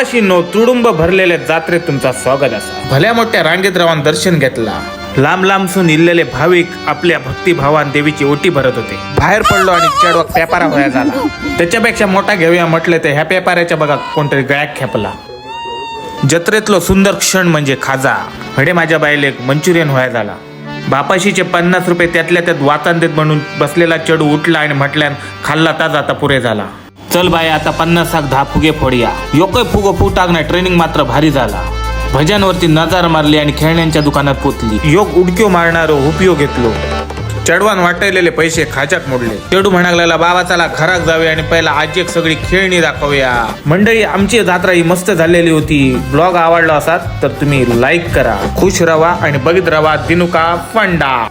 प्रवाशींनो, तुडुंब भरलेल्या जात्रेत तुमचा स्वागत असा. भल्या मोठ्या रांगेत राहून दर्शन घेतला. लांब लांबसून इल्लेले भाविक आपल्या भक्तिभावान देवीची ओटी भरत होते. बाहेर पडलो आणि चढवक पेपारा व्हाया झाला. त्याच्यापेक्षा मोठा घेऊया म्हटलं तर ह्या पेपाऱ्याच्या बघा कोणतरी गळ्यात खेपला. जत्रेतलो सुंदर क्षण म्हणजे खाजा. हडे माझ्या बाईले मंचुरियन व्हाया झाला. बापाशीचे 50 रुपये त्यातल्या त्यात वाचन देत म्हणून बसलेला चढू उठला आणि म्हटल्यान खाल्ला ताज आता पुरे झाला. चल बाय आता 50 10 फुगे फोडूया. योकय फुगो फुटाक नाही. ट्रेनिंग मात्र भारी झाला. भजनवरती नजर मारली आणि खेळण्यांच्या दुकानात पोचली. योग उडक्यो मारणारो उपयोग घेतलो. चढवान वाटलेले पैसे खाजाक मोडले. चढू म्हणागला बाबा चला घरात जाऊया आणि पहिला आजी एक सगळी खेळणी दाखवूया. मंडळी आमची जत्रा ही मस्त झालेली होती. ब्लॉग आवडला असाल तर तुम्ही लाईक करा. खुश राहा आणि बघित राहा दिनुका फंडा.